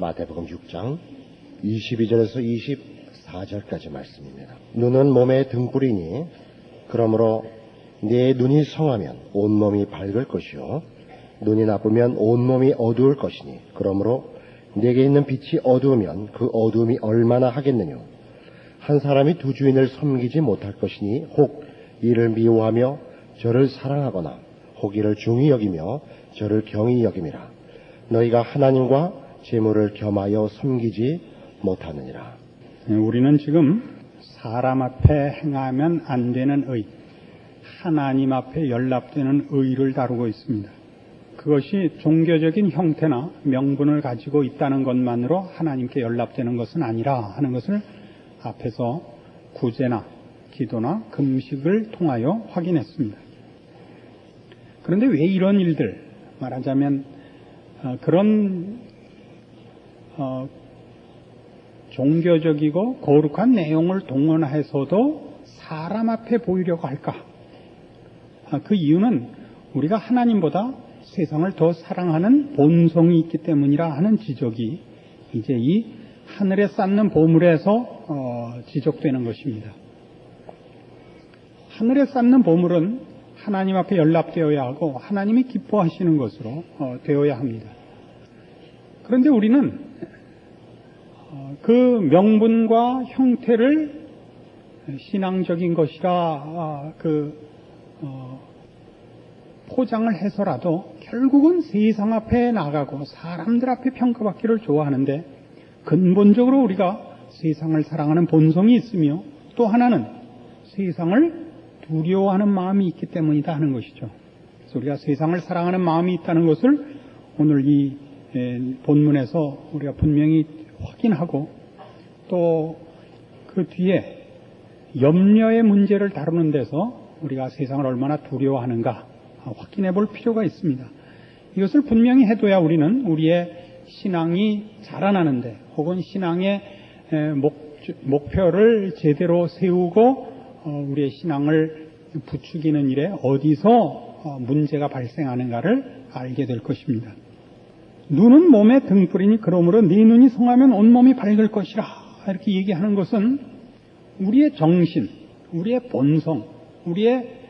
마태복음 6장 22절에서 24절까지 말씀입니다. 눈은 몸의 등불이니 그러므로 네 눈이 성하면 온몸이 밝을 것이요 눈이 나쁘면 온몸이 어두울 것이니 그러므로 네게 있는 빛이 어두우면 그 어두움이 얼마나 하겠느냐. 한 사람이 두 주인을 섬기지 못할 것이니 혹 이를 미워하며 저를 사랑하거나 혹 이를 중히 여기며 저를 경히 여김이라. 너희가 하나님과 재물을 겸하여 섬기지 못하느니라. 우리는 지금 사람 앞에 행하면 안 되는 의, 하나님 앞에 연락되는 의를 다루고 있습니다. 그것이 종교적인 형태나 명분을 가지고 있다는 것만으로 하나님께 연락되는 것은 아니라 하는 것을 앞에서 구제나 기도나 금식을 통하여 확인했습니다. 그런데 왜 이런 일들, 말하자면 그런 종교적이고 거룩한 내용을 동원해서도 사람 앞에 보이려고 할까? 그 이유는 우리가 하나님보다 세상을 더 사랑하는 본성이 있기 때문이라 하는 지적이 이제 이 하늘에 쌓는 보물에서 지적되는 것입니다. 하늘에 쌓는 보물은 하나님 앞에 연락되어야 하고 하나님이 기뻐하시는 것으로 되어야 합니다. 그런데 우리는 그 명분과 형태를 신앙적인 것이라 포장을 해서라도 결국은 세상 앞에 나가고 사람들 앞에 평가받기를 좋아하는데 근본적으로 우리가 세상을 사랑하는 본성이 있으며 또 하나는 세상을 두려워하는 마음이 있기 때문이다 하는 것이죠. 그래서 우리가 세상을 사랑하는 마음이 있다는 것을 오늘 이 본문에서 우리가 분명히 확인하고 또 그 뒤에 염려의 문제를 다루는 데서 우리가 세상을 얼마나 두려워하는가 확인해 볼 필요가 있습니다. 이것을 분명히 해둬야 우리는 우리의 신앙이 자라나는데 혹은 신앙의 목표를 제대로 세우고 우리의 신앙을 부추기는 일에 어디서 문제가 발생하는가를 알게 될 것입니다. 눈은 몸의 등불이니 그러므로 네 눈이 성하면 온몸이 밝을 것이라 이렇게 얘기하는 것은 우리의 정신, 우리의 본성, 우리의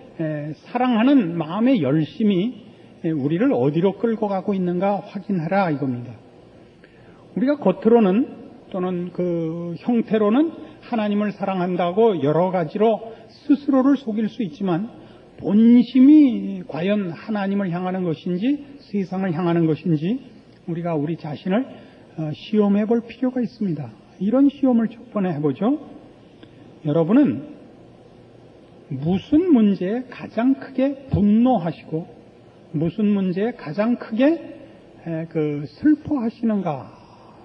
사랑하는 마음의 열심이 우리를 어디로 끌고 가고 있는가 확인하라 이겁니다. 우리가 겉으로는 또는 그 형태로는 하나님을 사랑한다고 여러 가지로 스스로를 속일 수 있지만 본심이 과연 하나님을 향하는 것인지 세상을 향하는 것인지 우리가 우리 자신을 시험해 볼 필요가 있습니다. 이런 시험을 첫 번에 해보죠. 여러분은 무슨 문제에 가장 크게 분노하시고 무슨 문제에 가장 크게 슬퍼하시는가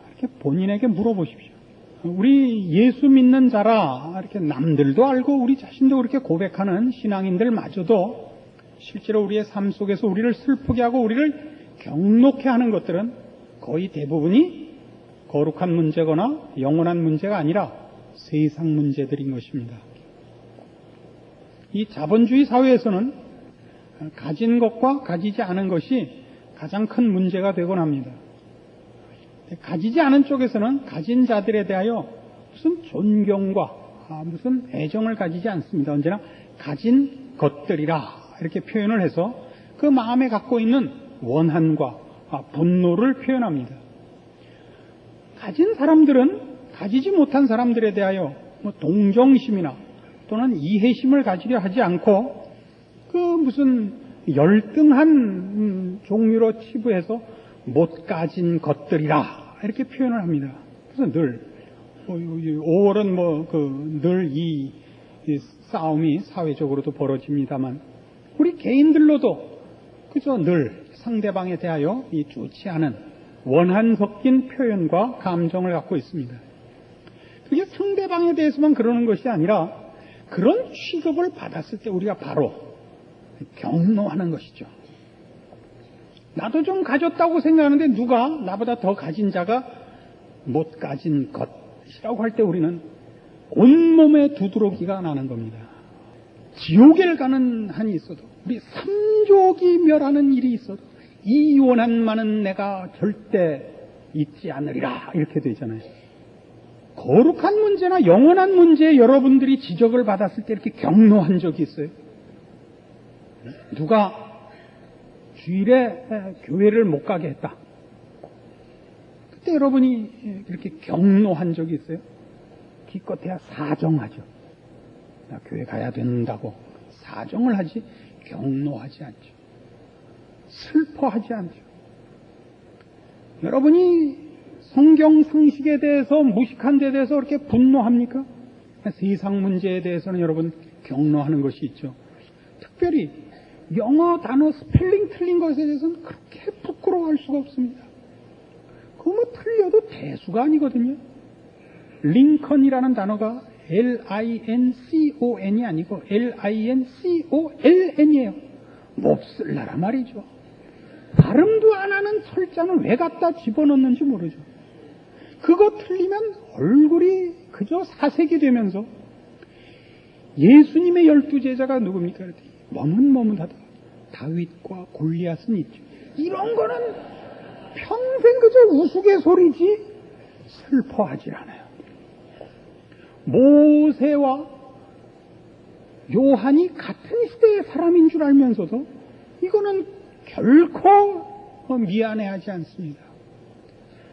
이렇게 본인에게 물어보십시오. 우리 예수 믿는 자라 이렇게 남들도 알고 우리 자신도 그렇게 고백하는 신앙인들마저도 실제로 우리의 삶 속에서 우리를 슬프게 하고 우리를 경록해 하는 것들은 거의 대부분이 거룩한 문제거나 영원한 문제가 아니라 세상 문제들인 것입니다. 이 자본주의 사회에서는 가진 것과 가지지 않은 것이 가장 큰 문제가 되곤 합니다. 가지지 않은 쪽에서는 가진 자들에 대하여 무슨 존경과 무슨 애정을 가지지 않습니다. 언제나 가진 것들이라 이렇게 표현을 해서 그 마음에 갖고 있는 원한과 분노를 표현합니다. 가진 사람들은 가지지 못한 사람들에 대하여 동정심이나 또는 이해심을 가지려 하지 않고 그 무슨 열등한 종류로 치부해서 못 가진 것들이라 이렇게 표현을 합니다. 그래서 늘 5월은 늘 이 싸움이 사회적으로도 벌어집니다만 우리 개인들로도 그저 늘 상대방에 대하여 이 좋지 않은 원한 섞인 표현과 감정을 갖고 있습니다. 그게 상대방에 대해서만 그러는 것이 아니라 그런 취급을 받았을 때 우리가 바로 경노하는 것이죠. 나도 좀 가졌다고 생각하는데 누가 나보다 더 가진 자가 못 가진 것이라고 할 때 우리는 온몸에 두드러기가 나는 겁니다. 지옥에 가는 한이 있어도 우리 삼족이 멸하는 일이 있어도 이 원한만은 내가 절대 잊지 않으리라 이렇게 되잖아요. 거룩한 문제나 영원한 문제에 여러분들이 지적을 받았을 때 이렇게 경노한 적이 있어요? 누가 주일에 교회를 못 가게 했다. 그때 여러분이 이렇게 경노한 적이 있어요? 기껏해야 사정하죠. 나 교회 가야 된다고 사정을 하지 경노하지 않죠. 슬퍼하지 않죠. 여러분이 성경 상식에 대해서 무식한 데 대해서 그렇게 분노합니까? 세상 문제에 대해서는 여러분 경노하는 것이 있죠. 특별히 영어 단어 스펠링 틀린 것에 대해서는 그렇게 부끄러워할 수가 없습니다. 그거 뭐 틀려도 대수가 아니거든요. 링컨이라는 단어가 Lincon이 아니고 Lincoln이에요. 몹쓸나라 말이죠. 발음도 안 하는 철자는 왜 갖다 집어넣는지 모르죠. 그거 틀리면 얼굴이 그저 사색이 되면서 예수님의 12제자가 누굽니까? 머뭇머뭇하다. 다윗과 골리앗은 있죠. 이런 거는 평생 그저 우스갯소리지 슬퍼하지 않아요. 모세와 요한이 같은 시대의 사람인 줄 알면서도 이거는 결코 미안해하지 않습니다.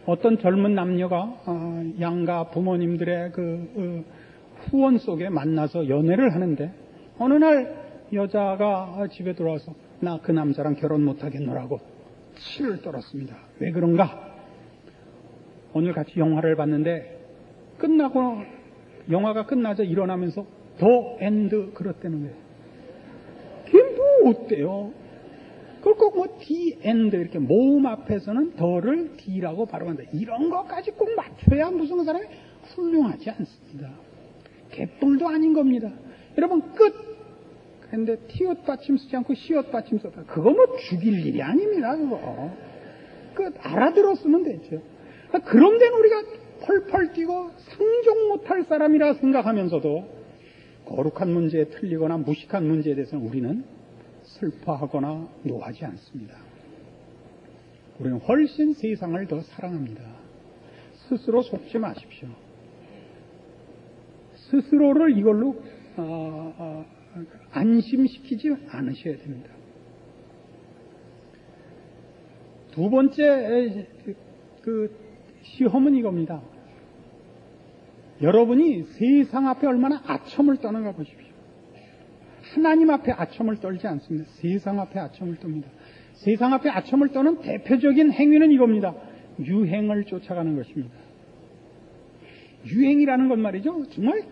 어떤 젊은 남녀가 양가 부모님들의 그 후원 속에 만나서 연애를 하는데 어느 날 여자가 집에 들어와서 나 그 남자랑 결혼 못하겠노라고 치를 떨었습니다. 왜 그런가? 오늘 같이 영화를 봤는데 끝나고 영화가 끝나자 일어나면서 더 엔드 그렇다는 거예요. 그게 뭐 어때요? 그걸 꼭 뭐 D 엔드 이렇게 모음 앞에서는 더를 D라고 발음한다. 이런 것까지 꼭 맞춰야 무슨 사람이 훌륭하지 않습니다. 개뿔도 아닌 겁니다. 여러분 끝. 그런데 티읕 받침 쓰지 않고 시읕 받침 썼다. 그거 뭐 죽일 일이 아닙니다. 그거. 끝 알아들었으면 됐죠. 그런 데는 우리가 펄펄 뛰고 상종 못할 사람이라 생각하면서도 거룩한 문제에 틀리거나 무식한 문제에 대해서는 우리는 슬퍼하거나 노하지 않습니다. 우리는 훨씬 세상을 더 사랑합니다. 스스로 속지 마십시오. 스스로를 이걸로 안심시키지 않으셔야 됩니다. 두 번째 그 시험은 이겁니다. 여러분이 세상 앞에 얼마나 아첨을 떠는가 보십시오. 하나님 앞에 아첨을 떨지 않습니다. 세상 앞에 아첨을 떱니다. 세상 앞에 아첨을 떠는 대표적인 행위는 이겁니다. 유행을 쫓아가는 것입니다. 유행이라는 건 말이죠. 정말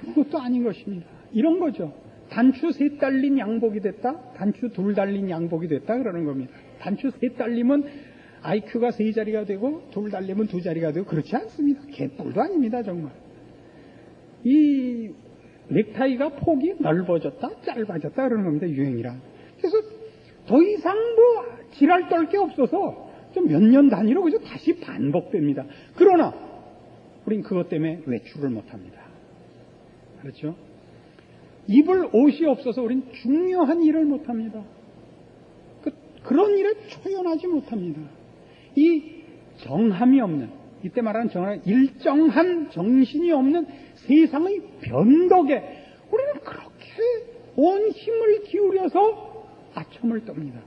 아무것도 아닌 것입니다. 이런 거죠. 단추 3 달린 양복이 됐다. 단추 2 달린 양복이 됐다. 그러는 겁니다. 단추 3 달리면 IQ가 3자리가 되고 2 달리면 2자리가 되고 그렇지 않습니다. 개뿔도 아닙니다. 정말. 이 넥타이가 폭이 넓어졌다 짧아졌다 그러는 겁니다. 유행이란. 그래서 더 이상 뭐 지랄 떨 게 없어서 좀 몇 년 단위로 그저 다시 반복됩니다. 그러나 우린 그것 때문에 외출을 못합니다. 그렇죠? 입을 옷이 없어서 우린 중요한 일을 못합니다. 그런 일에 초연하지 못합니다. 이 정함이 없는, 이때 말하는 정함은 일정한 정신이 없는 세상의 변덕에 우리는 그렇게 온 힘을 기울여서 아첨을 떱니다.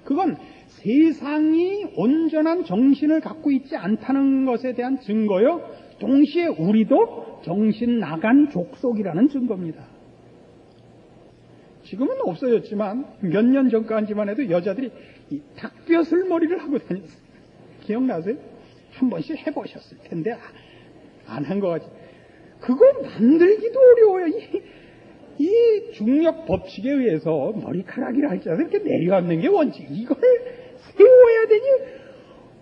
그건 세상이 온전한 정신을 갖고 있지 않다는 것에 대한 증거요. 동시에 우리도 정신 나간 족속이라는 증거입니다. 지금은 없어졌지만 몇 년 전까지만 해도 여자들이 이 닭뼈슬 머리를 하고 다녔어요. 기억나세요? 한 번씩 해보셨을 텐데 안 한 것 같지. 그거 만들기도 어려워요. 이 중력 법칙에 의해서 머리카락이라 할지라도 이렇게 내려앉는 게 원칙. 이걸 세워야 되니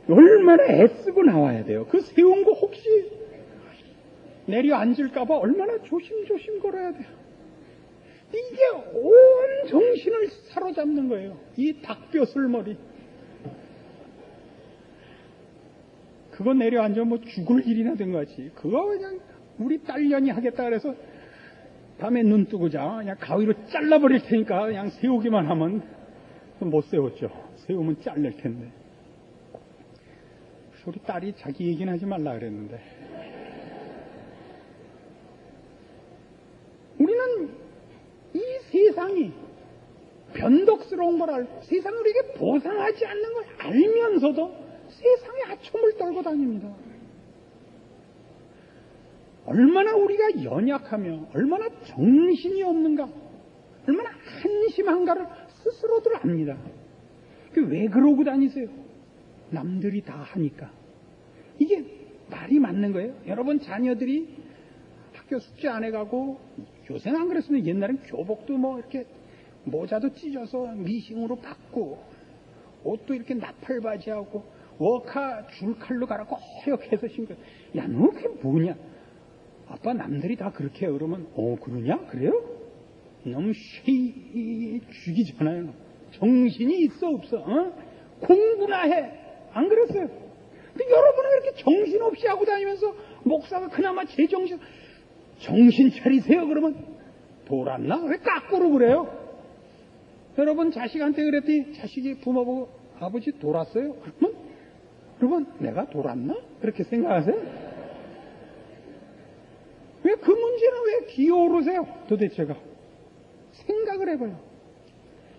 얼마나 애쓰고 나와야 돼요. 그 세운 거 혹시 내려앉을까봐 얼마나 조심조심 걸어야 돼요. 이게 온 정신을 사로잡는 거예요. 이 닭뼈슬머리. 그거 내려앉으면 뭐 죽을 일이나 된 거지. 그거 그냥 우리 딸년이 하겠다 그래서 밤에 눈 뜨고 자. 그냥 가위로 잘라버릴 테니까 그냥 세우기만 하면 못 세웠죠. 세우면 잘릴 텐데. 우리 딸이 자기 얘기는 하지 말라 그랬는데. 우리는 이 세상이 변덕스러운 걸 알고 세상이 우리에게 보상하지 않는 걸 알면서도 세상에 아첨을 떨고 다닙니다. 얼마나 우리가 연약하며 얼마나 정신이 없는가, 얼마나 한심한가를 스스로들 압니다. 왜 그러고 다니세요? 남들이 다 하니까. 이게 말이 맞는 거예요. 여러분 자녀들이 학교 숙제 안 해가고, 요새는 안 그랬으면 옛날엔 교복도 뭐 이렇게 모자도 찢어서 미싱으로 받고, 옷도 이렇게 나팔바지하고 워카 줄칼로 갈아고 허옇게 해서 신고. 야, 너 그게 뭐냐? 아빠 남들이 다 그렇게 해요. 그러면 그러냐? 그래요? 너무 죽이잖아요. 정신이 있어 없어? 공부나 해. 안 그랬어요? 근데 여러분은 왜 이렇게 정신없이 하고 다니면서 목사가 그나마 정신 차리세요. 그러면 돌았나? 왜 까꾸로 그래요? 여러분 자식한테 그랬더니 자식이 부모 보고 아버지 돌았어요? 그러면 내가 돌았나? 그렇게 생각하세요? 왜 그 문제는 왜 기어오르세요? 도대체가 생각을 해봐요.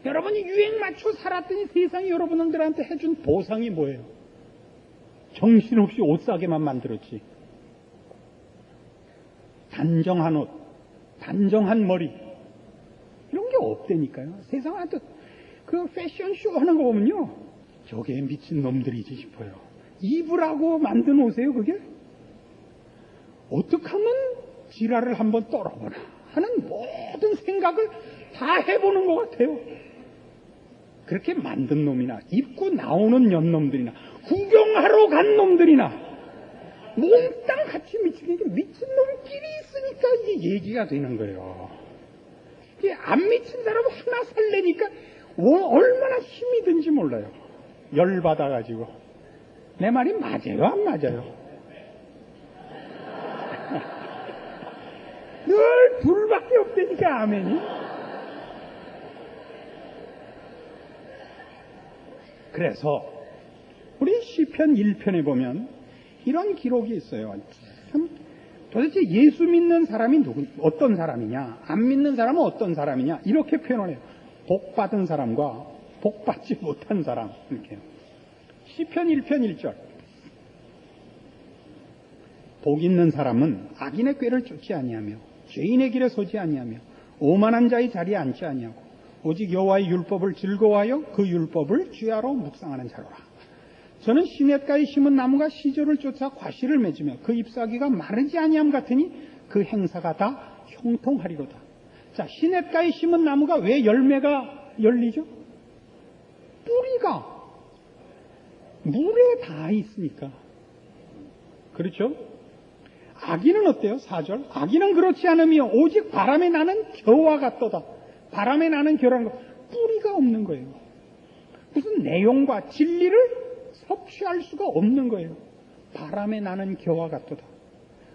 여러분이 유행 맞춰 살았더니 세상이 여러분들한테 해준 보상이 뭐예요? 정신없이 옷 싸게만 만들었지. 단정한 옷, 단정한 머리, 이런 게 없다니까요. 세상한테 그 패션쇼 하는 거 보면요, 저게 미친 놈들이지 싶어요. 입으라고 만든 옷이에요, 그게? 어떻게 하면 지랄을 한번 떨어보나 하는 모든 생각을 다 해보는 것 같아요. 그렇게 만든 놈이나 입고 나오는 년놈들이나 구경하러 간 놈들이나 몽땅 같이 미치게 미친 놈끼리 있으니까 이게 얘기가 되는 거예요. 이게 안 미친 사람 하나 살래니까 얼마나 힘이 든지 몰라요. 열받아가지고. 내 말이 맞아요, 안 맞아요? 늘 둘밖에 없다니까, 아멘이. 그래서 우리 시편 1편에 보면 이런 기록이 있어요. 참, 도대체 예수 믿는 사람이 어떤 사람이냐, 안 믿는 사람은 어떤 사람이냐, 이렇게 표현을 해요. 복 받은 사람과 복 받지 못한 사람, 이렇게요. 시편 1편 1절. 복 있는 사람은 악인의 꾀를 쫓지 아니하며 죄인의 길에 서지 아니하며 오만한 자의 자리에 앉지 아니하고 오직 여호와의 율법을 즐거워하여 그 율법을 주야로 묵상하는 자로라. 저는 시냇가에 심은 나무가 시절을 쫓아 과실을 맺으며 그 잎사귀가 마르지 아니함 같으니 그 행사가 다 형통하리로다. 자, 시냇가에 심은 나무가 왜 열매가 열리죠? 뿌리가 물에 닿아 있으니까. 그렇죠? 악인은 어때요? 4절. 악인은 그렇지 않으며 오직 바람에 나는 겨와 같도다. 바람에 나는 겨라는 거, 뿌리가 없는 거예요. 무슨 내용과 진리를 섭취할 수가 없는 거예요. 바람에 나는 겨와 같도다.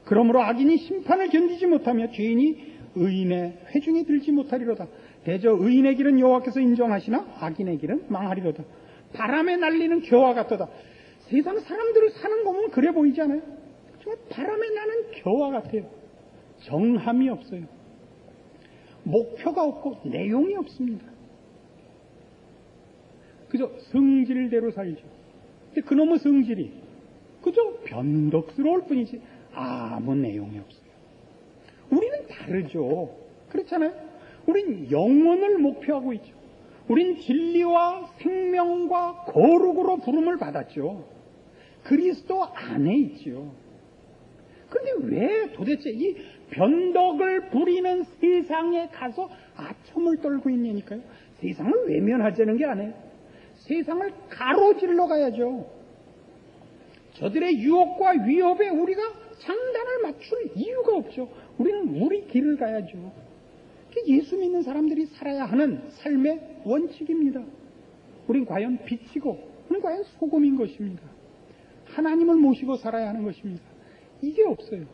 그러므로 악인이 심판을 견디지 못하며 죄인이 의인의 회중에 들지 못하리로다. 대저 의인의 길은 여호와께서 인정하시나 악인의 길은 망하리로다. 바람에 날리는 겨와 같도다. 세상 사람들을 사는 거 보면 그래 보이지 않아요? 정말 바람에 나는 겨와 같아요. 정함이 없어요. 목표가 없고 내용이 없습니다. 그저 성질대로 살죠. 근데 그놈의 성질이 그저 변덕스러울 뿐이지 아무 내용이 없어요. 우리는 다르죠. 그렇잖아요. 우린 영원을 목표하고 있죠. 우린 진리와 생명과 거룩으로 부름을 받았죠. 그리스도 안에 있죠. 그런데 왜 도대체 이 변덕을 부리는 세상에 가서 아첨을 떨고 있냐니까요. 세상을 외면하자는 게 아니에요. 세상을 가로질러 가야죠. 저들의 유혹과 위협에 우리가 장단을 맞출 이유가 없죠. 우리는 우리 길을 가야죠. 그게 예수 믿는 사람들이 살아야 하는 삶의 원칙입니다. 우린 과연 빛이고 우린 과연 소금인 것입니다. 하나님을 모시고 살아야 하는 것입니다. 이게 없어요.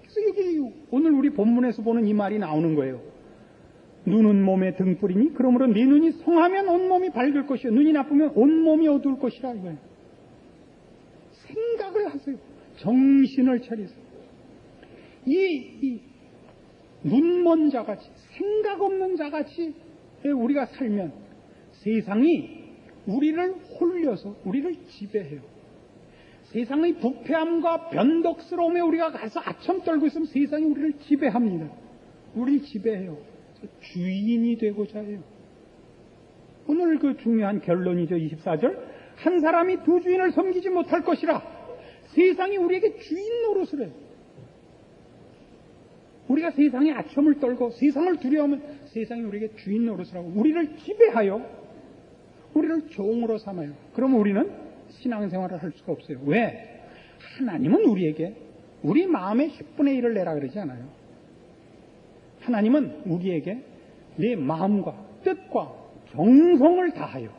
그래서 여기 오늘 우리 본문에서 보는 이 말이 나오는 거예요. 눈은 몸의 등불이니 그러므로 네 눈이 성하면 온몸이 밝을 것이요 눈이 나쁘면 온몸이 어두울 것이라 이거예요. 생각을 하세요. 정신을 차리세요. 이 눈먼 자같이 생각 없는 자같이 우리가 살면 세상이 우리를 홀려서 우리를 지배해요. 세상의 부패함과 변덕스러움에 우리가 가서 아첨 떨고 있으면 세상이 우리를 지배합니다. 우리를 지배해요. 주인이 되고자 해요. 오늘 그 중요한 결론이죠. 24절. 한 사람이 두 주인을 섬기지 못할 것이라. 세상이 우리에게 주인 노릇을 해요. 우리가 세상에 아첨을 떨고 세상을 두려워하면 세상이 우리에게 주인 노릇을 하고 우리를 지배하여 우리를 종으로 삼아요. 그러면 우리는 신앙생활을 할 수가 없어요. 왜? 하나님은 우리에게 우리 마음의 10분의 1을 내라 그러지 않아요. 하나님은 우리에게 내 마음과 뜻과 정성을 다하여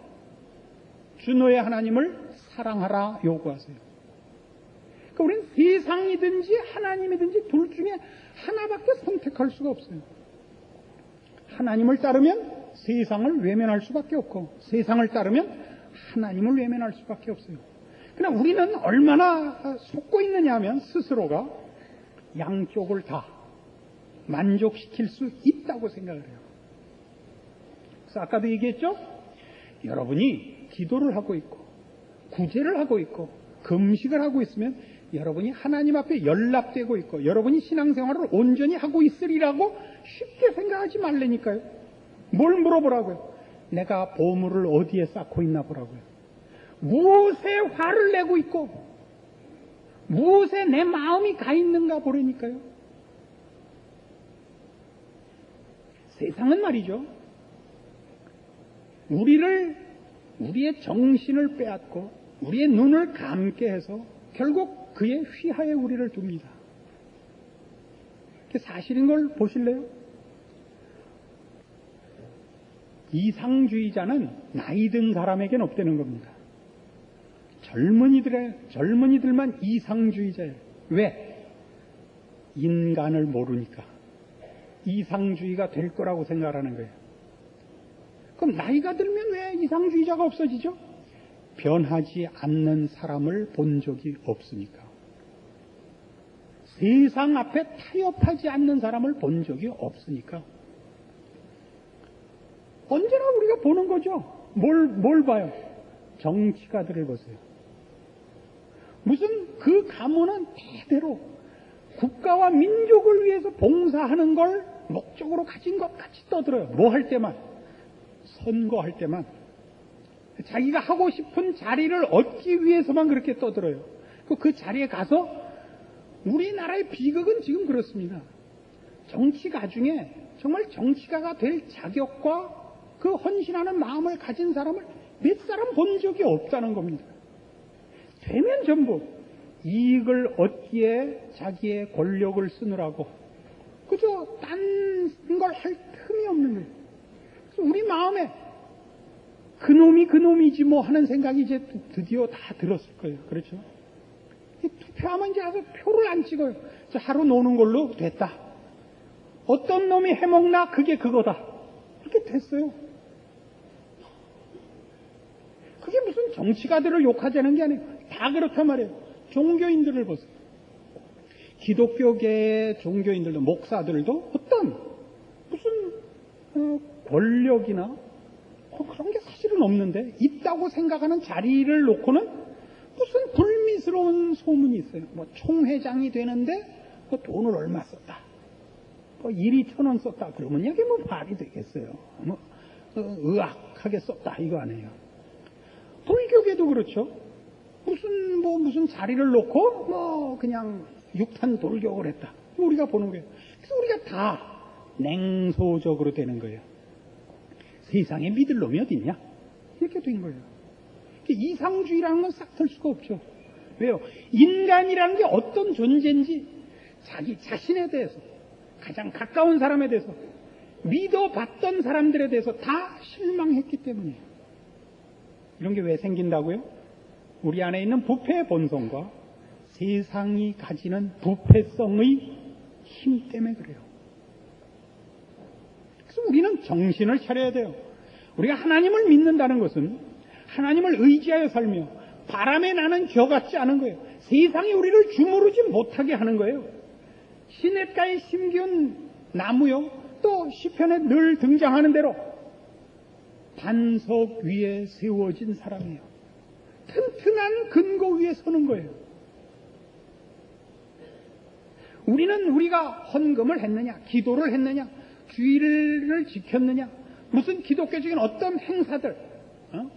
주 너의 하나님을 사랑하라 요구하세요. 그러니까 우리는 세상이든지 하나님이든지 둘 중에 하나밖에 선택할 수가 없어요. 하나님을 따르면 세상을 외면할 수밖에 없고 세상을 따르면 하나님을 외면할 수밖에 없어요. 그러나 우리는 얼마나 속고 있느냐 하면 스스로가 양쪽을 다 만족시킬 수 있다고 생각을 해요. 그래서 아까도 얘기했죠? 여러분이 기도를 하고 있고 구제를 하고 있고 금식을 하고 있으면 여러분이 하나님 앞에 연락되고 있고 여러분이 신앙생활을 온전히 하고 있으리라고 쉽게 생각하지 말라니까요. 뭘 물어보라고요? 내가 보물을 어디에 쌓고 있나 보라고요. 무엇에 화를 내고 있고 무엇에 내 마음이 가 있는가 보라니까요. 세상은 말이죠. 우리의 정신을 빼앗고 우리의 눈을 감게 해서 결국 그의 휘하에 우리를 둡니다. 사실인 걸 보실래요? 이상주의자는 나이 든 사람에겐 없다는 겁니다. 젊은이들만 이상주의자예요. 왜? 인간을 모르니까. 이상주의가 될 거라고 생각하는 거예요. 그럼 나이가 들면 왜 이상주의자가 없어지죠? 변하지 않는 사람을 본 적이 없으니까. 세상 앞에 타협하지 않는 사람을 본 적이 없으니까. 언제나 우리가 보는 거죠. 뭘 봐요? 정치가들을 보세요. 무슨 그 가문은 대대로 국가와 민족을 위해서 봉사하는 걸 목적으로 가진 것 같이 떠들어요. 뭐 할 때만? 선거할 때만. 자기가 하고 싶은 자리를 얻기 위해서만 그렇게 떠들어요. 그 자리에 가서 우리나라의 비극은 지금 그렇습니다. 정치가 중에 정말 정치가가 될 자격과 그 헌신하는 마음을 가진 사람을 몇 사람 본 적이 없다는 겁니다. 되면 전부 이익을 얻기에 자기의 권력을 쓰느라고 그저 딴 걸 할 틈이 없는 거예요. 그래서 우리 마음에 그놈이지 뭐 하는 생각이 이제 드디어 다 들었을 거예요. 그렇죠? 투표하면 이제 가서 표를 안 찍어요. 하루 노는 걸로 됐다. 어떤 놈이 해먹나 그게 그거다. 이렇게 됐어요. 그게 무슨 정치가들을 욕하자는 게 아니에요. 다 그렇단 말이에요. 종교인들을 보세요. 기독교계의 종교인들도 목사들도 어떤 무슨 권력이나 그런 게 사실은 없는데 있다고 생각하는 자리를 놓고는 무슨 불미스러운 소문이 있어요. 뭐 총회장이 되는데 뭐 돈을 얼마 썼다. 뭐 1,2,000원 썼다. 그러면 이게 뭐 말이 되겠어요. 뭐 의학하게 썼다 이거 아니에요. 불교계도 그렇죠. 무슨 자리를 놓고 뭐 그냥 육탄 돌격을 했다. 우리가 보는 거예요. 그래서 우리가 다 냉소적으로 되는 거예요. 세상에 믿을 놈이 어딨냐? 이렇게 된 거예요. 이상주의라는 건 싹 들 수가 없죠. 왜요? 인간이라는 게 어떤 존재인지 자기 자신에 대해서 가장 가까운 사람에 대해서 믿어봤던 사람들에 대해서 다 실망했기 때문이에요. 이런 게 왜 생긴다고요? 우리 안에 있는 부패의 본성과 세상이 가지는 부패성의 힘 때문에 그래요. 그래서 우리는 정신을 차려야 돼요. 우리가 하나님을 믿는다는 것은 하나님을 의지하여 살며 바람에 나는 겨 같지 않은 거예요. 세상이 우리를 주무르지 못하게 하는 거예요. 시냇가에 심기운 나무요, 또 시편에 늘 등장하는 대로 반석 위에 세워진 사람이에요. 튼튼한 근거 위에 서는 거예요. 우리는 우리가 헌금을 했느냐, 기도를 했느냐, 주의를 지켰느냐, 무슨 기독교적인 어떤 행사들,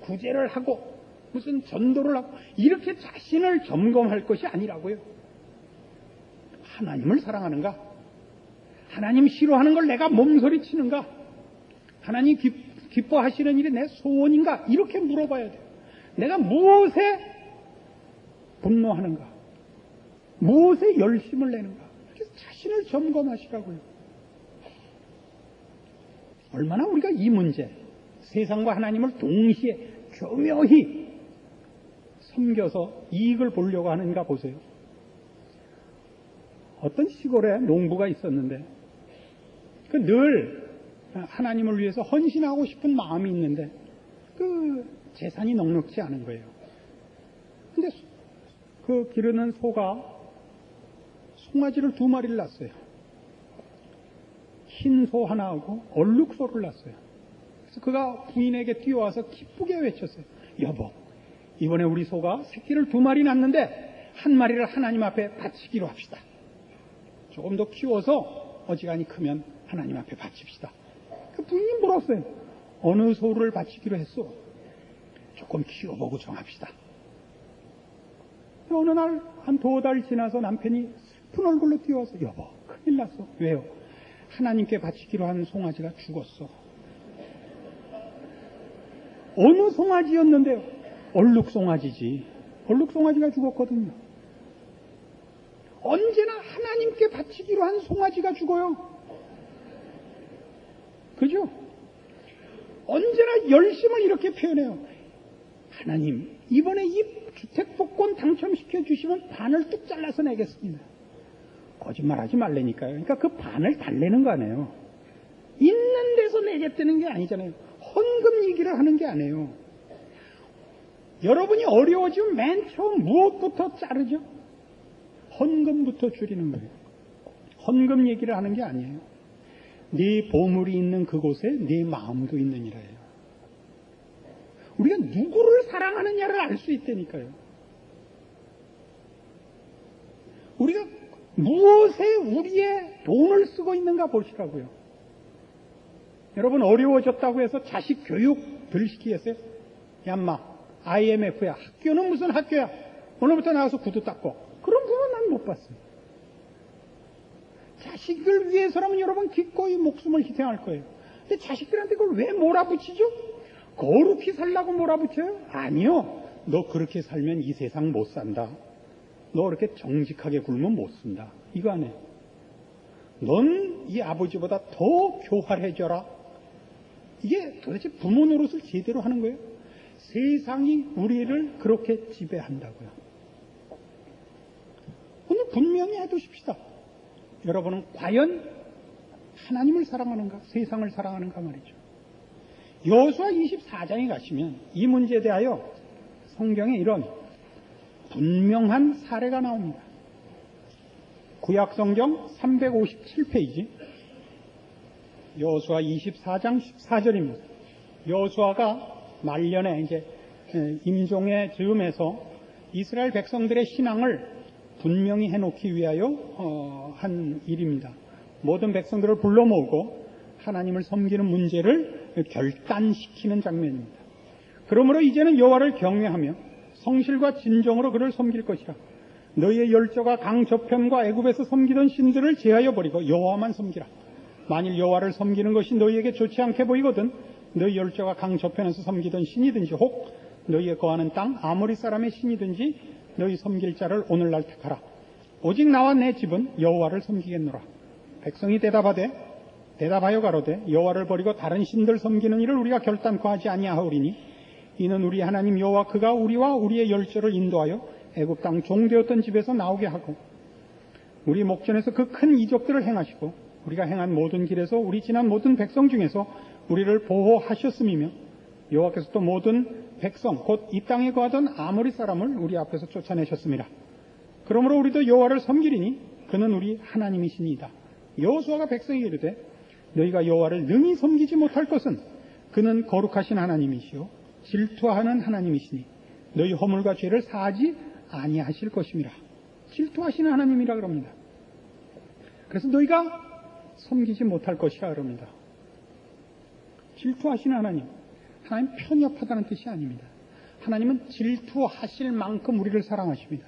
구제를 하고 무슨 전도를 하고 이렇게 자신을 점검할 것이 아니라고요. 하나님을 사랑하는가? 하나님 싫어하는 걸 내가 몸서리치는가? 하나님 기뻐하시는 일이 내 소원인가? 이렇게 물어봐야 돼요. 내가 무엇에 분노하는가? 무엇에 열심을 내는가? 그래서 자신을 점검하시라고요. 얼마나 우리가 이 문제, 세상과 하나님을 동시에 교묘히 섬겨서 이익을 보려고 하는가 보세요. 어떤 시골에 농부가 있었는데 늘 하나님을 위해서 헌신하고 싶은 마음이 있는데 그 재산이 넉넉지 않은 거예요. 근데 그 기르는 소가 송아지를 2마리를 낳았어요. 흰 소 하나하고 얼룩소를 낳았어요. 그래서 그가 부인에게 뛰어와서 기쁘게 외쳤어요. 여보, 이번에 우리 소가 새끼를 2마리 낳았는데 1마리를 하나님 앞에 바치기로 합시다. 조금 더 키워서 어지간히 크면 하나님 앞에 바칩시다. 그 부인이 물었어요. 어느 소를 바치기로 했어? 조금 키워보고 정합시다. 어느 날 한 2달 지나서 남편이 슬픈 얼굴로 뛰어와서 여보, 큰일 났어. 왜요? 하나님께 바치기로 한 송아지가 죽었어. 어느 송아지였는데요? 얼룩송아지지. 얼룩송아지가 죽었거든요. 언제나 하나님께 바치기로 한 송아지가 죽어요. 그죠? 언제나 열심을 이렇게 표현해요. 하나님, 이번에 이 주택복권 당첨시켜 주시면 반을 뚝 잘라서 내겠습니다. 거짓말하지 말라니까요. 그러니까 그 반을 달래는 거 아니에요. 있는 데서 내겠다는 게 아니잖아요. 헌금 얘기를 하는 게 아니에요. 여러분이 어려워지면 맨 처음 무엇부터 자르죠? 헌금부터 줄이는 거예요. 헌금 얘기를 하는 게 아니에요. 네 보물이 있는 그곳에 네 마음도 있느니라예요. 우리가 누구를 사랑하느냐를 알 수 있다니까요. 우리가 무엇에 우리의 돈을 쓰고 있는가 보시라고요. 여러분 어려워졌다고 해서 자식 교육 덜 시키겠어요? 야, 인마, IMF야. 학교는 무슨 학교야? 오늘부터 나가서 구두 닦고. 그런 부분 난 못 봤어요. 자식을 위해서라면 여러분 기꺼이 목숨을 희생할 거예요. 근데 자식들한테 그걸 왜 몰아붙이죠? 거룩히 살라고 몰아붙여요? 아니요. 너 그렇게 살면 이 세상 못 산다. 너 그렇게 정직하게 굴면 못 쓴다. 이거 안 해요. 넌 이 아버지보다 더 교활해져라. 이게 도대체 부모 노릇을 제대로 하는 거예요? 세상이 우리를 그렇게 지배한다고요. 오늘 분명히 해두십시다. 여러분은 과연 하나님을 사랑하는가, 세상을 사랑하는가 말이죠. 여호수아 24장에 가시면 이 문제에 대하여 성경에 이런 분명한 사례가 나옵니다. 구약성경 357페이지 여호수아 24장 14절입니다. 여호수아가 말년에 이제 임종의 즈음에서 이스라엘 백성들의 신앙을 분명히 해놓기 위하여 한 일입니다. 모든 백성들을 불러 모으고 하나님을 섬기는 문제를 결단시키는 장면입니다. 그러므로 이제는 여호와를 경외하며 성실과 진정으로 그를 섬길 것이라. 너희의 열조가 강 저편과 애굽에서 섬기던 신들을 제하여 버리고 여호와만 섬기라. 만일 여호와를 섬기는 것이 너희에게 좋지 않게 보이거든 너희 열조가 강 저편에서 섬기던 신이든지 혹 너희의 거하는 땅 아모리 사람의 신이든지 너희 섬길 자를 오늘날 택하라. 오직 나와 내 집은 여호와를 섬기겠노라. 백성이 대답하여 가로되 여호와를 버리고 다른 신들 섬기는 일을 우리가 결단코 하지 아니하오리니 이는 우리 하나님 여호와 그가 우리와 우리의 열조를 인도하여 애굽 땅 종되었던 집에서 나오게 하고 우리 목전에서 그 큰 이적들을 행하시고 우리가 행한 모든 길에서 우리 지난 모든 백성 중에서 우리를 보호하셨음이며 여호와께서 또 모든 백성 곧 이 땅에 거하던 아모리 사람을 우리 앞에서 쫓아내셨습니다. 그러므로 우리도 여호와를 섬기리니 그는 우리 하나님이시니이다. 여호수아가 백성에게 이르되 너희가 여호와를 능히 섬기지 못할 것은 그는 거룩하신 하나님이시요 질투하는 하나님이시니 너희 허물과 죄를 사하지 아니하실 것임이라. 질투하시는 하나님이라 그럽니다. 그래서 너희가 섬기지 못할 것이라 그럽니다. 질투하시는 하나님, 하나님 편협하다는 뜻이 아닙니다. 하나님은 질투하실 만큼 우리를 사랑하십니다.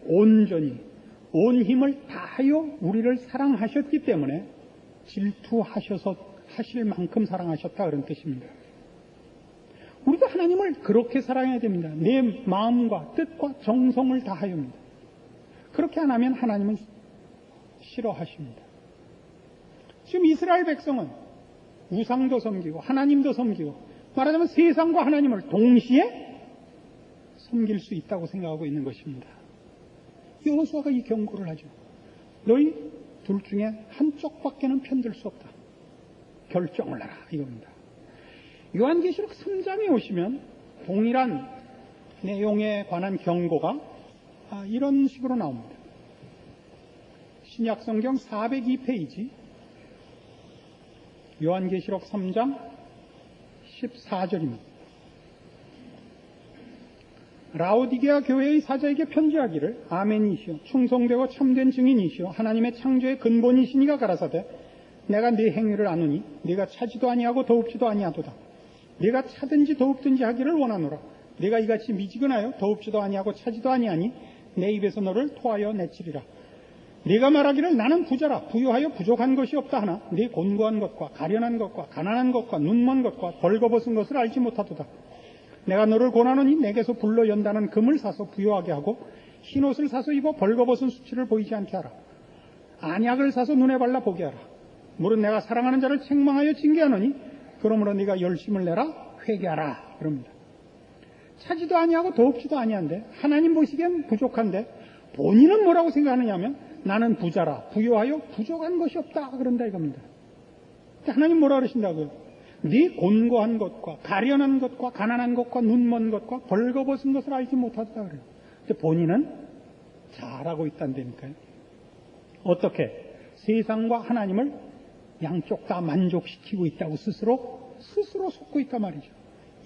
온전히 온 힘을 다하여 우리를 사랑하셨기 때문에 질투하셔서 하실 만큼 사랑하셨다 그런 뜻입니다. 우리도 하나님을 그렇게 사랑해야 됩니다. 내 마음과 뜻과 정성을 다하여입니다. 그렇게 안 하면 하나님은 싫어하십니다. 지금 이스라엘 백성은 우상도 섬기고 하나님도 섬기고 말하자면 세상과 하나님을 동시에 섬길 수 있다고 생각하고 있는 것입니다. 여호수아가 이 경고를 하죠. 너희 둘 중에 한쪽밖에는 편들 수 없다. 결정을 해라 이겁니다. 요한계시록 3장에 오시면 동일한 내용에 관한 경고가 이런 식으로 나옵니다. 신약성경 402페이지 요한계시록 3장 14절입니다. 라오디게아 교회의 사자에게 편지하기를 아멘이시오 충성되고 참된 증인이시오 하나님의 창조의 근본이시니가 가라사대 내가 네 행위를 아노니 네가 차지도 아니하고 더웁지도 아니하도다. 네가 차든지 더웁든지 하기를 원하노라. 네가 이같이 미지근하여 더웁지도 아니하고 차지도 아니하니 내 입에서 너를 토하여 내치리라. 네가 말하기를 나는 부자라 부유하여 부족한 것이 없다 하나 네 곤고한 것과 가련한 것과 가난한 것과 눈먼 것과 벌거벗은 것을 알지 못하도다. 내가 너를 권하노니 내게서 불러 연다는 금을 사서 부유하게 하고 흰옷을 사서 입어 벌거벗은 수치를 보이지 않게 하라. 안약을 사서 눈에 발라 보게 하라. 물은 내가 사랑하는 자를 책망하여 징계하노니 그러므로 네가 열심을 내라 회개하라 그럽니다. 차지도 아니하고 더웁지도 아니한데 하나님 보시기엔 부족한데 본인은 뭐라고 생각하느냐면 나는 부자라 부유하여 부족한 것이 없다 그런다 이겁니다. 하나님 뭐라 그러신다고요? 네 곤고한 것과 가련한 것과 가난한 것과 눈먼 것과 벌거벗은 것을 알지 못하다 그래요. 근데 본인은 잘하고 있다니까요. 어떻게? 세상과 하나님을 양쪽 다 만족시키고 있다고 스스로 속고 있단 말이죠.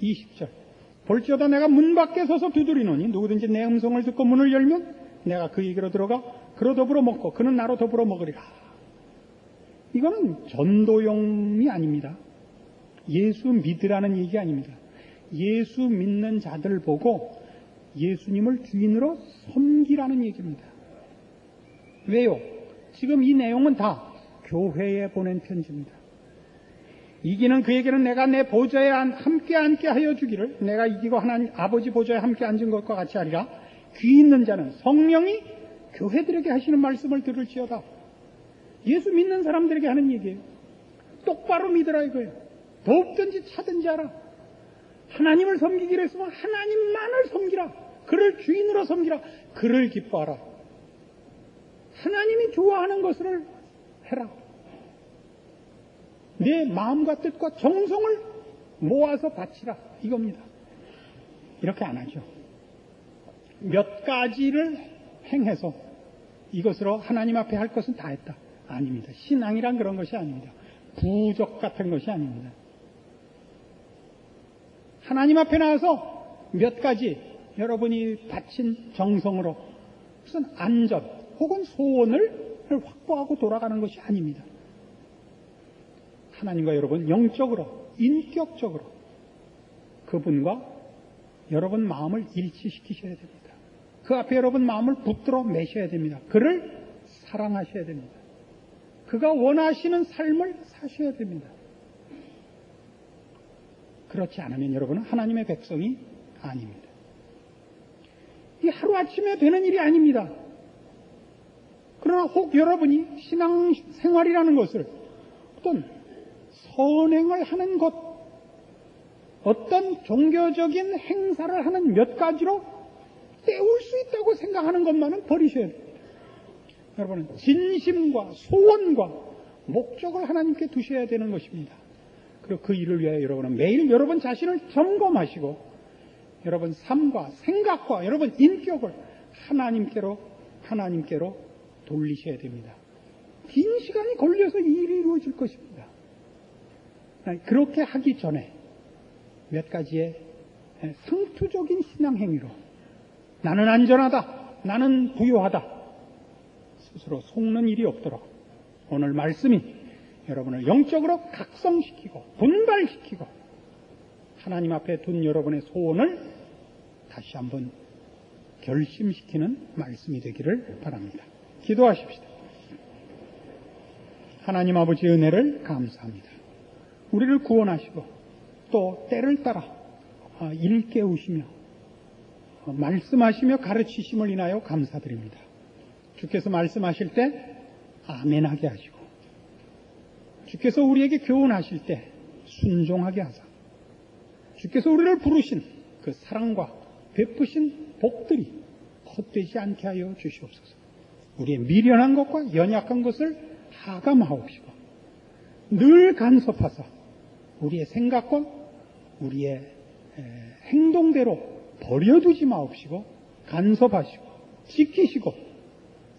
20절 볼지어다 내가 문 밖에 서서 두드리노니 누구든지 내 음성을 듣고 문을 열면 내가 그에게로 들어가 그로 더불어 먹고 그는 나로 더불어 먹으리라. 이거는 전도용이 아닙니다. 예수 믿으라는 얘기 아닙니다. 예수 믿는 자들 보고 예수님을 주인으로 섬기라는 얘기입니다. 왜요? 지금 이 내용은 다 교회에 보낸 편지입니다. 이기는 그에게는 내가 내 보좌에 함께 앉게 하여 주기를 내가 이기고 하나님 아버지 보좌에 함께 앉은 것과 같이 하리라. 귀 있는 자는 성령이 교회들에게 하시는 말씀을 들을지어다. 예수 믿는 사람들에게 하는 얘기예요. 똑바로 믿으라 이거예요. 더욱든지 차든지 하라. 하나님을 섬기기로 했으면 하나님만을 섬기라. 그를 주인으로 섬기라. 그를 기뻐하라. 하나님이 좋아하는 것을 해라. 내 마음과 뜻과 정성을 모아서 바치라. 이겁니다. 이렇게 안 하죠. 몇 가지를 행해서 이것으로 하나님 앞에 할 것은 다 했다. 아닙니다. 신앙이란 그런 것이 아닙니다. 부적 같은 것이 아닙니다. 하나님 앞에 나와서 몇 가지 여러분이 바친 정성으로 무슨 안전 혹은 소원을 확보하고 돌아가는 것이 아닙니다. 하나님과 여러분 영적으로 인격적으로 그분과 여러분 마음을 일치시키셔야 됩니다. 그 앞에 여러분 마음을 붙들어 매셔야 됩니다. 그를 사랑하셔야 됩니다. 그가 원하시는 삶을 사셔야 됩니다. 그렇지 않으면 여러분은 하나님의 백성이 아닙니다. 이 하루아침에 되는 일이 아닙니다. 그러나 혹 여러분이 신앙생활이라는 것을 어떤 선행을 하는 것, 어떤 종교적인 행사를 하는 몇 가지로 때울 수 있다고 생각하는 것만은 버리셔야 됩니다. 여러분은 진심과 소원과 목적을 하나님께 두셔야 되는 것입니다. 그리고 그 일을 위하여 여러분은 매일 여러분 자신을 점검하시고 여러분 삶과 생각과 여러분 인격을 하나님께로 돌리셔야 됩니다. 긴 시간이 걸려서 이 일이 이루어질 것입니다. 그렇게 하기 전에 몇 가지의 상투적인 신앙 행위로 나는 안전하다, 나는 부유하다 스스로 속는 일이 없도록 오늘 말씀이 여러분을 영적으로 각성시키고 분발시키고 하나님 앞에 둔 여러분의 소원을 다시 한번 결심시키는 말씀이 되기를 바랍니다. 기도하십시다. 하나님 아버지 은혜를 감사합니다. 우리를 구원하시고 또 때를 따라 일깨우시며 말씀하시며 가르치심을 인하여 감사드립니다. 주께서 말씀하실 때 아멘하게 하시고 주께서 우리에게 교훈하실 때 순종하게 하사 주께서 우리를 부르신 그 사랑과 베푸신 복들이 헛되지 않게 하여 주시옵소서. 우리의 미련한 것과 연약한 것을 하감하옵시고 늘 간섭하사 우리의 생각과 우리의 행동대로 버려두지 마옵시고 간섭하시고 지키시고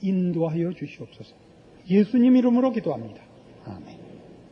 인도하여 주시옵소서. 예수님 이름으로 기도합니다. 아멘.